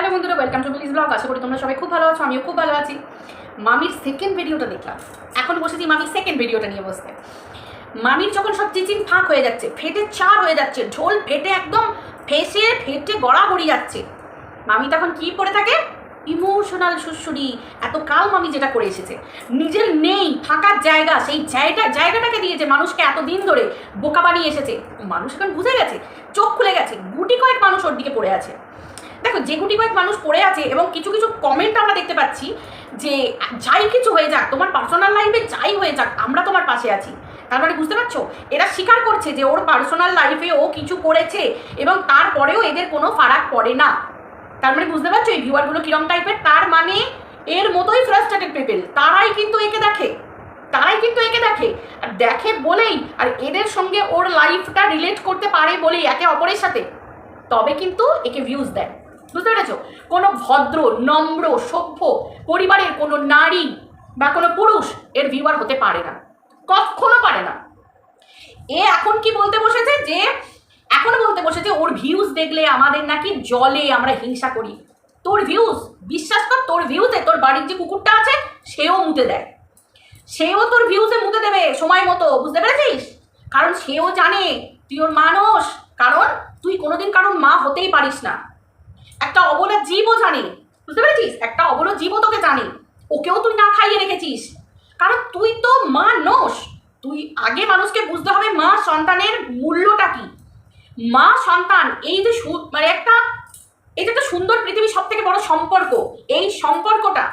Hello বন্ধুরা, welcome to please blog. আশা করি তোমরা সবাই খুব ভালো আছো, আমিও খুব ভালো আছি। মামির সেকেন্ড ভিডিওটা দেখলাম, এখন বসেছি মামির সেকেন্ড ভিডিওটা নিয়ে বসতে। মামির যখন সব চিচিং ফাঁক হয়ে যাচ্ছে, ফেটে চার হয়ে যাচ্ছে, ঝোল ফেটে একদম ফেটে গড়াগড়ি যাচ্ছে, মামি তখন কি পড়ে থাকে? ইমোশনাল সুড়সুড়ি। এত কাল মামি যেটা করে এসেছে, নিজের নেই ফাঁকার জায়গা, সেই জায়গাটাকে দিয়েছে মানুষকে এতদিন ধরে বোকা বানিয়ে এসেছে। মানুষ এখন বুঝে গেছে, চোখ খুলে গেছে। গুটি কয়েক মানুষ ওর দিকে পড়ে আছে। দেখো, যে গুটি কয়েক মানুষ পড়ে আছে এবং কিছু কিছু কমেন্ট আমরা দেখতে পাচ্ছি যে যাই কিছু হয়ে যাক, তোমার পার্সোনাল লাইফে যাই হয়ে যাক, আমরা তোমার পাশে আছি। তার মানে বুঝতে পারছো, এরা স্বীকার করছে যে ওর পার্সোনাল লাইফে ও কিছু করেছে এবং তারপরেও এদের কোনো ফারাক পড়ে না। তার মানে বুঝতে পারছো এই ভিউয়ারগুলো কিরম টাইপের। তার মানে এর মতোই ফ্রাস্ট্রেটেড পিপল, তারাই কিন্তু একে দেখে আর দেখে বলেই, আর এদের সঙ্গে ওর লাইফটা রিলেট করতে পারে বলেই একে অপরের সাথে, তবে কিন্তু একে ভিউজ দেয়। বুঝতে পেরেছ? কোনো ভদ্র নম্র সভ্য পরিবারের কোনো নারী বা কোনো পুরুষ এর ভিউয়ার হতে পারে না, কখনো পারে না। এ এখন কি বলতে বসেছে যে ওর ভিউজ দেখলে আমাদের নাকি জলে, আমরা হিংসা করি। তোর ভিউজ, বিশ্বাস কর, তোর ভিউজে তোর বাড়ির যে কুকুরটা আছে সেও মুতে দেয়, সেও তোর ভিউজে মুতে দেবে সময় মতো। বুঝতে পেরেছিস? কারণ সেও জানে তুই ওর মানুষ, কারণ তুই কোনোদিন কারণ মা হতেই পারিস না। একটা অবলা জীবও জানে, বুঝতে পেরেছিস? একটা অবলা জীবও তোকে জানে, ওকেও তুই না খাইয়ে রেখেছিস, কারণ তুই তো মা নোস। তুই আগে মানুষকে বুঝতে হবে মা সন্তানের মূল্যটা কি। মা সন্তান, এই যে মানে এটা তো সুন্দর পৃথিবীর সব থেকে বড় সম্পর্ক, এই সম্পর্কটা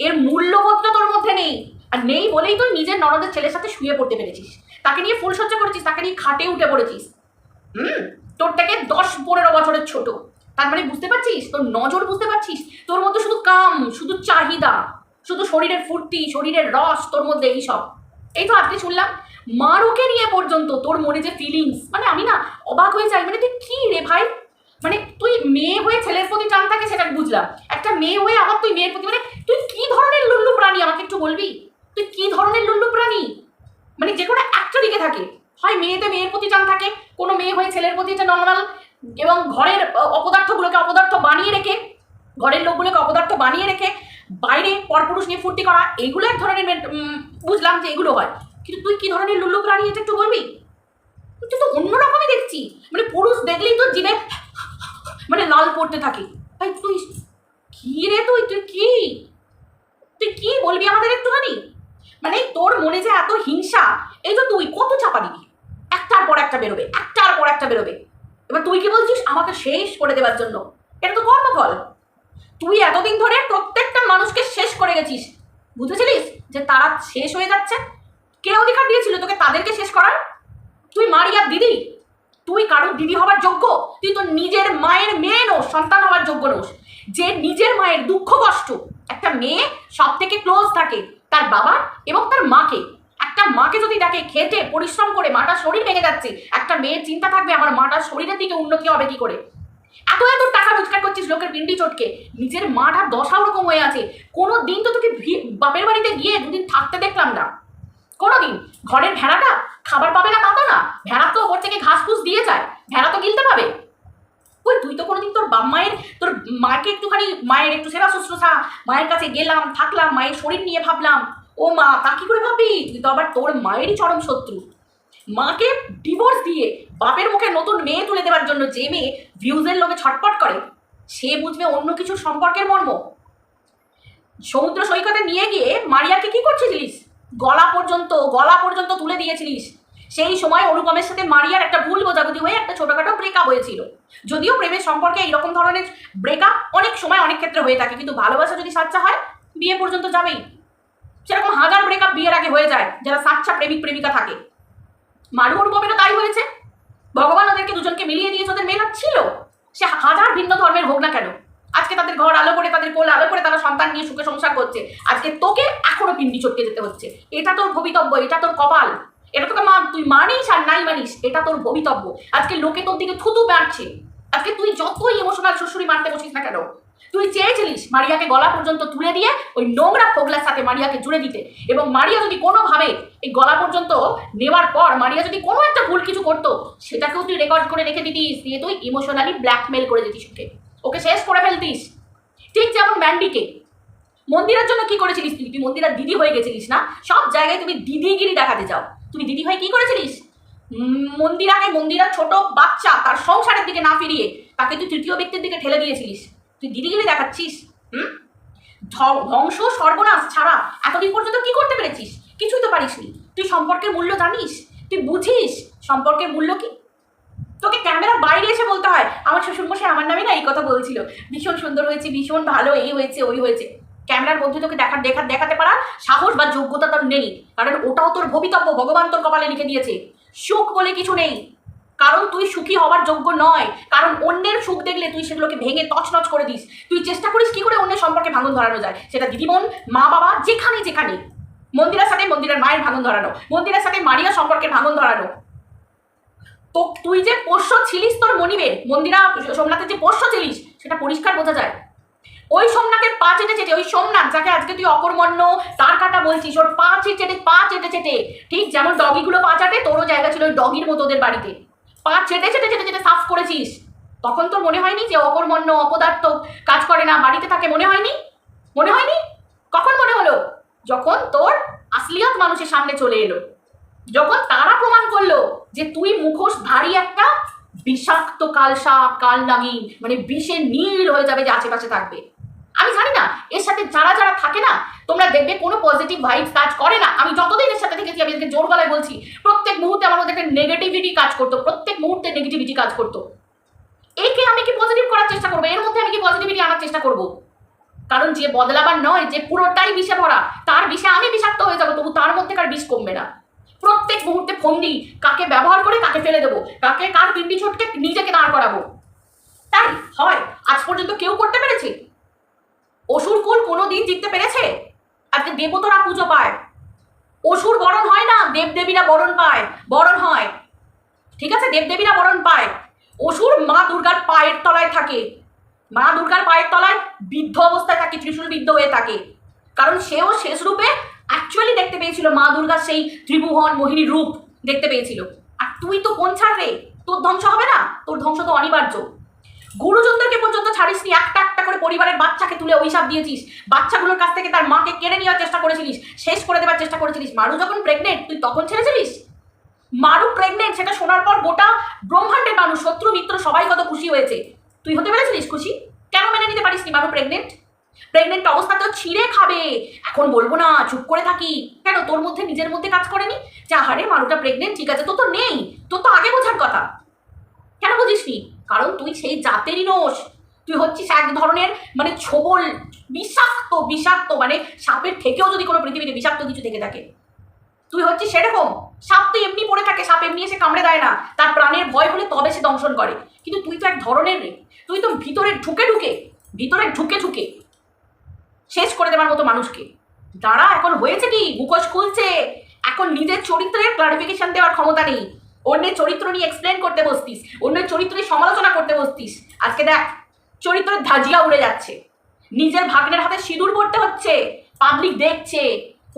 এর মূল্যবোধটা তোর মধ্যে নেই। আর নেই বলেই তুই নিজের ননদের ছেলের সাথে শুয়ে পড়তে পেরেছিস, তাকে নিয়ে ফুলসজ্জা করেছিস, তাকে নিয়ে খাটে উঠে পড়েছিস। তোর থেকে 10-15 বছরের ছোট। তার মানে বুঝতে পারছিস, তোর নজর বুঝতে পারছিস, তোর মধ্যে শুধু কাম, শুধু চাহিদা, শুধু শরীরের ফুর্তি, শরীরের রস, তোর মধ্যে এইসব। এই তো আজকে শুনলাম মারুকে নিয়ে পর্যন্ত তোর মনে যে ফিলিংস, মানে আমি না অবাক হয়ে যাই। মানে তুই কি রে ভাই, মানে তুই মেয়ে হয়ে ছেলের প্রতি টান থাকে সেটা বুঝলাম, একটা মেয়ে হয়ে আবার তুই মেয়ের প্রতি, মানে তুই কি ধরনের লুল্লু প্রাণী আমাকে একটু বলবি? তুই কি ধরনের লুল্লু প্রাণী? মানে যে কোনো একটা দিকে থাকে, হয় মেয়েতে মেয়ের প্রতি টান থাকে, কোনো মেয়ে হয়ে ছেলের প্রতি এটা নর্মাল, এবং ঘরের অপদার্থগুলোকে অপদার্থ বানিয়ে রেখে, ঘরের লোকগুলোকে অপদার্থ বানিয়ে রেখে বাইরে পরপুরুষ নিয়ে ফুর্তি করা, এগুলো এক ধরনের বুঝলাম যে এগুলো হয়। কিন্তু তুই কি ধরনের লুল্লু প্রাণী এটা একটু বলবি? তুই তো অন্যরকমই দেখছি, মানে পুরুষ দেখলেই তো জিভে মানে লাল পড়তে থাকে। ভাই তুই কি রে, তুই কি বলবি আমাদের একটুখানি? মানে তোর মনে যে এত হিংসা, এই তো তুই কত চাপা দিবি, একটার পর একটা বেরোবে, এবার তুই কি বলছিস আমাকে শেষ করে দেওয়ার জন্য? এটা তো কর্মফল। তুই এতদিন ধরে প্রত্যেকটা মানুষকে শেষ করে গেছিস, বুঝেছিলিস যে তারা শেষ হয়ে যাচ্ছে? কে অধিকার দিয়েছিল তোকে তাদেরকে শেষ করার? তুই মারিয়ার দিদি, তুই কারোর দিদি হবার যোগ্য? তুই তো নিজের মায়ের মেয়ে নোস, সন্তান হবার যোগ্য নোস। যে নিজের মায়ের দুঃখ কষ্ট, একটা মেয়ে সব থেকে ক্লোজ থাকে তার বাবা এবং তার মাকে। একটা মাকে যদি দেখে খেটে পরিশ্রম করে মাটার শরীর ভেঙে যাচ্ছে, একটা মেয়ের চিন্তা থাকবে আমার মাটার শরীরের দিকে উন্নতি হবে কি করে। এত টাকা রোজগার করছিস লোকের পিন্ডি চটকে, নিজের মাটা দশা ওরকম হয়ে আছে। কোনো দিন তো তোকে বাপের বাড়িতে গিয়ে দুদিন থাকতে দেখলাম না কোনোদিন। ঘরের ভেড়াটা খাবার পাবে না তা তো না, ভেড়া তো ওপর থেকে ঘাস ফুস দিয়ে যায়, ভেড়া তো গিলতে পাবে। ওই তুই তো কোনোদিন তোর তোর মাকে একটুখানি, মায়ের একটু সেবা শুশ্রূষা, মায়ের কাছে গেলাম থাকলাম, মায়ের শরীর নিয়ে ভাবলাম, ও মা তা কি করে ভাববি? তুই তো আবার তোর মায়েরই চরম শত্রু। মাকে ডিভোর্স দিয়ে বাপের মুখে নতুন মেয়ে তুলে দেওয়ার জন্য যে মেয়ে ভিউজের লোভে ছটপট করে, সে বুঝবে অন্য কিছু সম্পর্কের মর্ম। সমুদ্র সৈকতে নিয়ে গিয়ে মারিয়াকে কি করছিলিস? গলা পর্যন্ত তুলে দিয়েছিলিস। সেই সময় অনুপমের সাথে মারিয়ার একটা ভুল বোঝাবুঝি হয়ে একটা ছোটখাটো ব্রেকআপ হয়েছিল। যদিও প্রেমের সম্পর্কে এইরকম ধরনের ব্রেকআপ অনেক সময় অনেক ক্ষেত্রে হয়ে থাকে, কিন্তু ভালোবাসা যদি সাচ্চা হয় বিয়ে পর্যন্ত যাবেই। সেরকম হাজার ব্রেকআপ বিয়ের আগে হয়ে যায় যারা সাচ্চা প্রেমিক প্রেমিকা থাকে। মারু অনুপমেরও তাই হয়েছে। ভগবান ওদেরকে দুজনকে মিলিয়ে দিয়েছে, ওদের মেহনত ছিল। সে হাজার ভিন্ন ধর্মের হোক না কেন, আজকে তাদের ঘর আলো করে, তাদের কোল আলো করে, তারা সন্তান নিয়ে সুখে সংসার করছে। আজকে তোকে এখনো পিন্ডি চটকে যেতে হচ্ছে। এটা তোর ভবিতব্য, এটা তোর কপাল। এটা তোকে তুই মানিস আর নাই মানিস, এটা তোর ভবিতব্য। আজকে লোকে তোর দিকে থুতু মারছে। আজকে তুই যতই ইমোশনাল শ্বশুরি মারতে বসিস না কেন, তুই চেয়েছিলিস মারিয়াকে গলা পর্যন্ত তুলে দিয়ে ওই নোংরা ফোগলার সাথে মারিয়াকে জুড়ে দিতে, এবং মারিয়া যদি কোনোভাবে এই গলা পর্যন্ত নেওয়ার পর মারিয়া যদি কোনো একটা ভুল কিছু করতো, সেটাকেও তুই রেকর্ড করে রেখে দিতিস, দিয়ে তুই ইমোশনালি ব্ল্যাকমেল করে দিতিস, ওকে শেষ করে ফেলতিস। ঠিক যেমন ম্যান্ডিকে মন্দিরের জন্য কি করেছিলিস তুই? তুই মন্দিরার দিদি হয়ে গেছিলিস না? সব জায়গায় তুমি দিদিগিরি দেখাতে চাও। তুমি দিদি হয়ে কি করেছিলিস? মন্দিরার ছোট বাচ্চা তার সংসারের দিকে না ফিরিয়ে তাকে তুই তৃতীয় ব্যক্তির দিকে ঠেলে দিয়েছিলিস। তুই দিদিগিরি দেখাচ্ছিস। ধ্বংস সর্বনাশ ছাড়া এতদিন পর্যন্ত কি করতে পেরেছিস? কিছুই তো পারিসনি। তুই সম্পর্কের মূল্য জানিস? তুই বুঝিস সম্পর্কের মূল্য কি? তোকে ক্যামেরার বাইরে এসে বলতে হয় আমার শ্বশুরমশাই আমার নামে না এই কথা বলছিল, ভীষণ সুন্দর হয়েছে, ভীষণ ভালো, এই হয়েছে ওই হয়েছে। ক্যামেরার মধ্যে তোকে দেখাতে পারা সাহস বা যোগ্যতা তোর নেই, কারণ ওটাও তোর ভবিতব্য, ভগবান তোর কপালে লিখে দিয়েছে। সুখ বলে কিছু নেই, কারণ তুই সুখী হওয়ার যোগ্য নয়, কারণ অন্যের সুখ দেখলে তুই সেগুলোকে ভেঙে তছনছ করে দিস। তুই চেষ্টা করিস কি করে অন্যের সম্পর্কে ভাঙন ধরানো যায়, সেটা দিদিবোন, মা বাবা, যেখানে যেখানে। মন্দিরের সাথে মন্দিরের মায়ের ভাঙন ধরানো, মন্দিরের সাথে মারিয়া সম্পর্কে ভাঙন ধরানো। তো তুই যে পোষ্য ছিলিস তোর মনিবের, মন্দিরা সোমনাথের যে পোষ্য ছিলিস সেটা পরিষ্কার বোঝা যায়। ওই সোমনাথের পা চেটে চেটে, ওই সোমনাথ যাকে আজকে তুই অকর্মণ্য তার কাটা বলছিস, ওর পা চেটে চেটে ঠিক যেমন ডগিগুলো পা চাটে, তোরও জায়গা ছিল ওই ডগির মতো ওদের বাড়িতে। পা চেটে চেটে চেটে চেটে সাফ করেছিস। তখন তোর মনে হয়নি যে অকর্মণ্য অপদার্থ কাজ করে না, বাড়িতে থাকে? মনে হয়নি? মনে হয়নি? কখন মনে হলো? যখন তোর আসলিয়াত মানুষের সামনে চলে এলো, যখন তারা প্রমাণ করলো যে তুই মুখোশধারী একটা বিষাক্ত কালসাপ, কাল নাগিন, মানে বিষের নীল হয়ে যাবে যে আশেপাশে থাকবে। আমি জানি না এর সাথে যারা যারা থাকে না, তোমরা দেখবে কোনো পজিটিভ ভাইবস কাজ করে না। আমি যতদিন এর সাথে থেকেছি, আমি এদেরকে জোর গলায় বলছি, প্রত্যেক মুহূর্তে আমার মধ্যে একটা নেগেটিভিটি কাজ করতো, প্রত্যেক মুহূর্তে নেগেটিভিটি কাজ করতো। একে আমি কি পজিটিভ করার চেষ্টা করবো? এর মধ্যে আমি কি পজিটিভিটি আনার চেষ্টা করবো? কারণ যে বদলাবার নয়, যে পুরোটাই বিষে ভরা, তার বিষে আমি বিষাক্ত হয়ে যাবো, তবু তার মধ্যেকার বিষ কমবে না। প্রত্যেক মুহূর্তে ফন্দি, কাকে ব্যবহার করে কাকে ফেলে দেবো, কাকে কার পিন্ডি ছোটকে নিজেকে দাঁড় করাবো। তাই হয় আজ পর্যন্ত কেউ করতে পেরেছে? অসুর কুল কোনো দিন জিততে পেরেছে? আজকে দেবতারা পুজো পায়, অসুর বরণ হয় না, দেবদেবীরা বরণ পায়, বরণ হয়, ঠিক আছে? দেবদেবীরা বরণ পায়, অসুর মা দুর্গার পায়ের তলায় থাকে, মা দুর্গার পায়ের তলায় বিদ্ধ অবস্থায় থাকে, ত্রিশূল বিদ্ধ হয়ে থাকে, কারণ সেও শেষ রূপে অ্যাকচুয়ালি দেখতে পেয়েছিল মা দুর্গার সেই ত্রিভুবন মোহিনীর রূপ দেখতে পেয়েছিল। আর তুই তো কোন ছাড়বে? তোর ধ্বংস হবে না? তোর ধ্বংস তো অনিবার্য। গুরুজনদেরকে পর্যন্ত ছাড়িসনি, একটা একটা করে পরিবারের বাচ্চাকে তুলে অভিশাপ দিয়েছিস, বাচ্চাগুলোর কাছ থেকে তার মাকে কেড়ে নেওয়ার চেষ্টা করেছিলিস, শেষ করে দেওয়ার চেষ্টা করেছিলিস। মারু যখন প্রেগনেন্ট তুই তখন ছেড়েছিলিস? মারু প্রেগনেন্ট, সেটা শোনার পর গোটা ব্রহ্মাণ্ডের মানুষ, শত্রু মিত্র সবাই কত খুশি হয়েছে। তুই হতে পেরেছিলিস খুশি? কেন মেনে নিতে পারিসনি মারু প্রেগনেন্ট? প্রেগনেন্ট অবস্থাতেও ছিঁড়ে খাবে, এখন বলবো না, চুপ করে থাকি কেন? তোর মধ্যে নিজের মধ্যে কাজ করেনি যে আহারে মারুটা প্রেগনেন্ট, ঠিক আছে, তো নেই, তোর তো আগে বোঝার কথা, কেন বুঝিসনি? কারণ তুই সেই জাতেরই নোস। তুই হচ্ছিস এক ধরনের মানে ছোবল, বিষাক্ত বিষাক্ত, মানে সাপের থেকেও যদি কোনো পৃথিবীতে বিষাক্ত কিছু থেকে থাকে তুই হচ্ছিস সেরকম। সাপ তো এমনি পড়ে থাকে, সাপ এমনি এসে কামড়ে দেয় না, তার প্রাণের ভয় হলে তবে সে দংশন করে। কিন্তু তুই তো এক ধরনের রে, তুই তো ভিতরে ঢুকে ঢুকে শেষ করে দেওয়ার মতো মানুষকে। যারা এখন হয়েছে কি, মুখোশ খুলছে, এখন নিজের চরিত্রের ক্লারিফিকেশন দেওয়ার ক্ষমতা নেই, অন্যের চরিত্র নিয়ে এক্সপ্লেন করতে বসতিস, অন্যের চরিত্রের সমালোচনা করতে বসতিস। আজকে দেখ চরিত্রের ধাজিয়া উড়ে যাচ্ছে, নিজের ভাগ্নের হাতে সিঁদুর পড়তে হচ্ছে, পাবলিক দেখছে,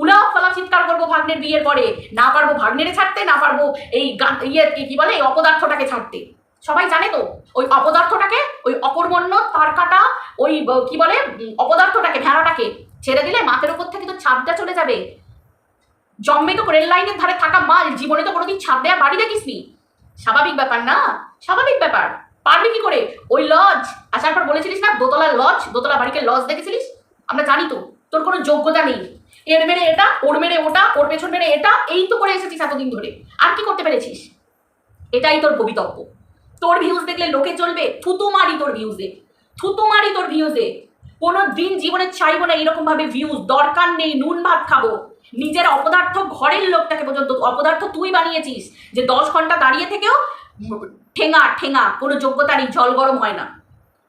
উলাও ফলা চিৎকার করবো ভাগ্নের বিয়ের পরে, না পারবো ভাগ্নেরে ছাড়তে, না পারবো এই কি বলে এই অপদার্থটাকে ছাড়তে। সবাই জানে তো ওই অপদার্থটাকে, ওই অকর্মণ্য তার কাটা ওই কি বলে অপদার্থটাকে, ভেড়াটাকে ছেড়ে দিলে মাথার উপর থেকে তো ছাদটা চলে যাবে। জন্মে তো রেল লাইনের ধারে থাকা মাল, জীবনে তো কোনোদিন ছাদ দেওয়া বাড়ি দেখিসনি। স্বাভাবিক ব্যাপার না? স্বাভাবিক ব্যাপার। পারবি কি করে? ওই লজ আসার পর বলেছিলিস না দোতলার লজ, দোতলা বাড়িকে লজ দেখেছিলিস? আমরা জানি তো তোর কোনো যোগ্যতা নেই, এর মেরে এটা, ওর মেরে ওটা, ওর পেছন মেরে এটা, এই তো করে এসেছিস এতদিন ধরে। আর কি করতে পেরেছিস? এটাই তোর ভবিতব্য। তোর ভিউজ দেখলে লোকে চলবে, থুতু মারি তোর ভিউজে। কোনো দিন জীবনে চাইবো না এরকম ভাবে ভিউজ, দরকার নেই, নুন ভাত খাবো। নিজের অপদার্থ ঘরের লোকটাকে পর্যন্ত অপদার্থ তুই বানিয়েছিস, যে 10 ঘন্টা দাঁড়িয়ে থেকেও ঠেঙা কোনো যোগ্যতা নেই, জল গরম হয় না।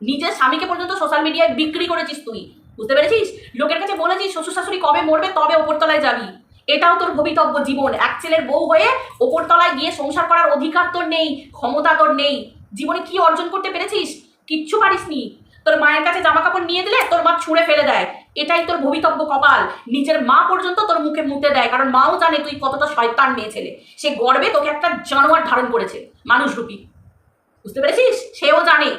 নিজের স্বামীকে পর্যন্ত সোশ্যাল মিডিয়ায় বিক্রি করেছিস তুই, বুঝতে পেরেছিস? লোকের কাছে বলেছিস শ্বশুর শাশুড়ি কবে মরবে তবে ওপরতলায় যাবি। এটাও তোর ভবিতব্য জীবন। এক ছেলের বউ হয়ে ওপরতলায় গিয়ে সংসার করার অধিকার তোর নেই, ক্ষমতা তোর নেই। জীবনে কি অর্জন করতে পেরেছিস? কিচ্ছু পারিসনি। তোর মায়ের কাছে জামা কাপড় নিয়ে দিলে তোর মা ছুঁড়ে ফেলে দেয়, এটাই তোর ভবিতব্য কপাল। নিজের মা পর্যন্ত তোর মুখে মুতে দেয়, কারণ মাও জানে তুই কতটা শয়তান মেয়ে ছেলে। সে গর্বে তোকে একটা জানোয়ার ধারণ করেছে, মানুষ রূপী, বুঝতে পেরেছিস? সেও জানে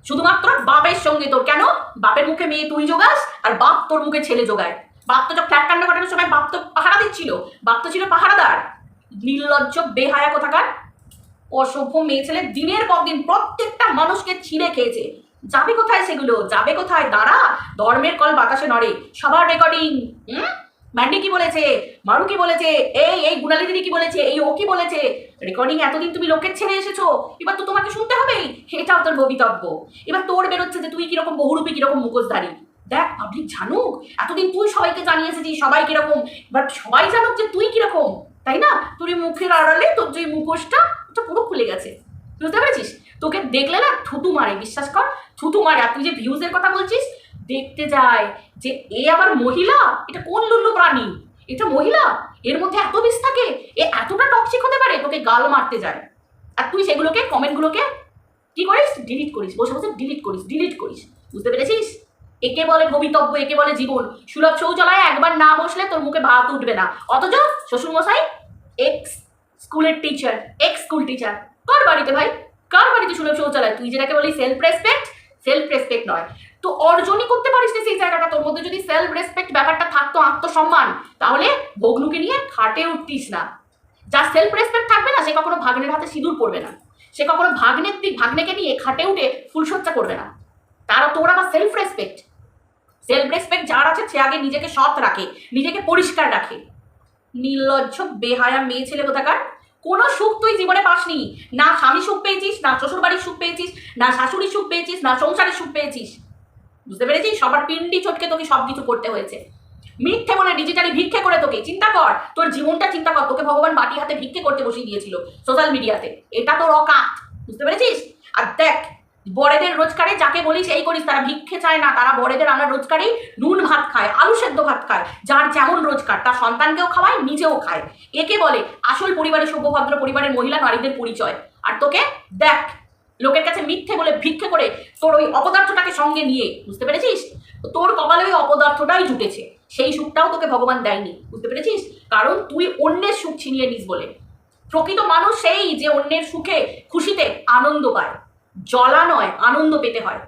শুধুমাত্র বাপের সঙ্গে তোর। কেন? বাপের মুখে মেয়ে তুই জোগাস আর বাপ তোর মুখে ছেলে জোগায়। বাপ তো যখন ফ্ল্যাট কাণ্ড ঘটানোর সময় বাপ তো পাহারা দিচ্ছিল, বাপ তো ছিল পাহারাদার। নির্লজ্জ বেহায়া কোথাকার অসভ্য মেয়ে ছেলে দিনের পর দিন প্রত্যেকটা মানুষকে ছিঁড়ে খেয়েছে। যাবে কোথায় সেগুলো? যাবে কোথায়? দাঁড়া, ধর্মের কল বাতাসে নড়ে। সবার রেকর্ডিং। ম্যান্ডি কি বলেছে, মারু কি বলেছে, এই গুণালী দিদি কি বলেছে, এই ও কি বলেছে, রেকর্ডিং এতদিন তুমি লোকের ছেড়ে এসেছো, এবার তো তোমাকে শুনতে হবেই। এটাও তোর ভবিতব্য। এবার তোর বেরোচ্ছে যে তুই কিরকম বহুরূপী, কিরকম মুখোশধারী। দেখ, পাবলিক জানুক। এতদিন তুই সবাইকে জানিয়ে এসেছিস সবাই কিরকম, বাট সবাই জানুক যে তুই কিরকম, তাই না? তোর এই মুখের আড়ালে তোর যে মুখোশটা, ওটা পুরো খুলে গেছে। বুঝতে পেরেছিস? তোকে দেখলে না থুতু মারে, বিশ্বাস কর, থুতু মারে। আর তুই যে ভিউজের কথা বলছিস, দেখতে যায় যে এ আবার মহিলা, এটা কোন লুল্লু প্রাণী, এটা মহিলা, এর মধ্যে এত বিষ থাকে, এ এতটা টক্সিক হতে পারে, তোকে গাল মারতে যায়। আর তুই সেগুলোকে, কমেন্টগুলোকে কি করিস? ডিলিট করিস, বসে বসে ডিলিট করিস। বুঝতে পেরেছিস? একে বলে ভবিতব্য, একে বলে জীবন। সুলভ শৌচালয়ে একবার না বসলে তোর মুখে ভাত উঠবে না। অথচ শ্বশুরমশাই এক্স স্কুলের টিচার, এক্স স্কুল টিচার। কার বাড়িতে ভাই, কার বাড়িতে সুলভ শৌচালয়? তুই যেটাকে বলি সেলফ রেসপেক্ট নয় তো অর্জনই করতে পারিস না সেই জায়গাটা। তোর মধ্যে যদি সেলফ রেসপেক্ট ব্যাপারটা থাকতো, আত্মসম্মান, তাহলে ভগ্নুকে নিয়ে খাটে উঠতিস না। যার সেলফ রেসপেক্ট থাকবে না, সে কখনো ভাগ্নের হাতে সিঁদুর পড়বে না, সে কখনো ভাগ্নেকে নিয়ে খাটে উঠে ফুলসজ্জা করবে না। তারা তোর আবার সেলফ রেসপেক্ট যার আছে, সে আগে নিজেকে সৎ রাখে, নিজেকে পরিষ্কার রাখে। নির্লজ্জ বেহায়া মেয়ে ছেলে কোথাকার। কোনো সুখ তুই জীবনে পাসনি। না স্বামী সুখ পেয়েছিস, না শ্বশুর বাড়ির সুখ পেয়েছিস, না শাশুড়ির সুখ পেয়েছিস, না সংসারের সুখ পেয়েছিস। বুঝতে পেরেছিস? সবার পিন্ডি চটকে তোকে সব কিছু করতে হয়েছে। মিথ্যে বলে ডিজিটালি ভিক্ষে করে তোকে। চিন্তা কর, তোর জীবনটা চিন্তা কর। তোকে ভগবান বাটি হাতে ভিক্ষে করতে বসিয়ে দিয়েছিল সোশ্যাল মিডিয়াতে। এটা তোর অকাত। বুঝতে পেরেছিস? আর দেখ, বড়েদের রোজগারে যাকে বলিস এই করিস, তারা ভিক্ষে চায় না। তারা বড়েদের আনার রোজগারেই নুন ভাত খায়, আলু সেদ্ধ ভাত খায়। যার যেমন রোজগার, তার সন্তানকেও খাওয়ায়, নিজেও খায়। একে বলে আসল পরিবারের সভ্যভদ্র পরিবারের মহিলা নারীদের পরিচয়। আর তোকে দেখ, লোকের কাছে মিথ্যে বলে ভিক্ষে করে তোর ওই অপদার্থটাকে সঙ্গে নিয়ে, বুঝতে পেরেছিস, তোর কপালে ওই অপদার্থটাই জুটেছে। সেই সুখটাও তোকে ভগবান দেয়নি। বুঝতে পেরেছিস? কারণ তুই অন্যের সুখ ছিনিয়ে নিস বলে। প্রকৃত মানুষ সেই যে অন্যের সুখে খুশিতে আনন্দ পায়। জ্বলা নয়, আনন্দ পেতে হয়।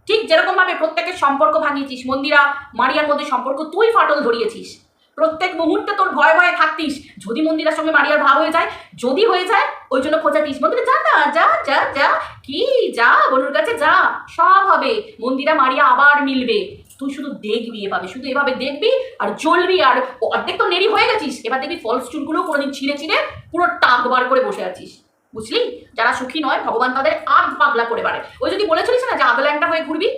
ঠিক যেরকম ভাবে প্রত্যেকের সম্পর্ক ভাঙিয়েছিস, মন্দিরা মারিয়ার মধ্যে সম্পর্ক তুই ফাটল ধরিয়েছিস। প্রত্যেক মুহূর্তে তোর ভয়ে ভয়ে থাকতিস, যদি মন্দিরার সঙ্গে মারিয়ার ভাব হয়ে যায়, যদি হয়ে যায়, ওই জন্য খোঁজাতিস, মন্দিরে যা না, যা যা যা, কি যা, বনুর কাছে যা, সব হবে। মন্দিরা মারিয়া আবার মিলবে। তুই শুধু দেখবি, এভাবে শুধু এভাবে দেখবি আর জ্বলবি। আর অর্ধেক তো নেরি হয়ে গেছিস, এবার দেখবি ফলস চুলগুলো কোনোদিন ছিঁড়ে পুরো টাক বার করে বসে আছিস। বুঝলি? যারা সুখী নয়, ভগবান তাদের আগ পাগলা করে বাড়ে। ওই যদি বলেছিলিস না যে আদল্যাংটা হয়ে ঘুরবি,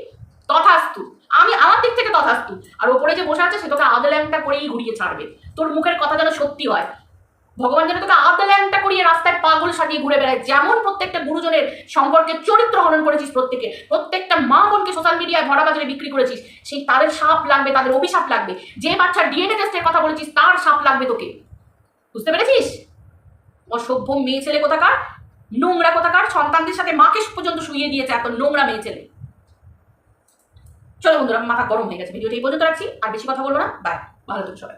তথাস্তু। আমি আমার দিক থেকে তথাস্তু। আর ওপরে যে বসে আছে সে তোকে আদল্যাংটা করেই ঘুরিয়ে ছাড়বে। তোর মুখের কথা যেন সত্যি হয়। ভগবান যেন তোকে আদল্যাংটা করিয়ে রাস্তায় পাগল সাজিয়ে ঘুরে বেড়ায়। যেমন প্রত্যেকটা গুরুজনের সম্পর্কে চরিত্র হনন করেছিস, প্রত্যেকটা মা বোনকে সোশ্যাল মিডিয়ায় ভরা বাজারে বিক্রি করেছিস, সেই তাদের সাপ লাগবে, তাদের অভিশাপ লাগবে। যে বাচ্চার ডিএনএ টেস্টের কথা বলেছিস, তার সাপ লাগবে তোকে। বুঝতে পেরেছিস? অসভ্য মেয়ে ছেলে কোথাকার, নোংরা কোথাকার, সন্তানদের সাথে মাকে পর্যন্ত শুইয়ে দিয়েছে, এত নোংরা মেয়ে ছেলে। চলো বন্ধুরা, মাথা গরম হয়ে গেছে, ভিডিওটা এই পর্যন্ত রাখছি, আর বেশি কথা বলবো না। বাই, ভালো থাকো সবাই।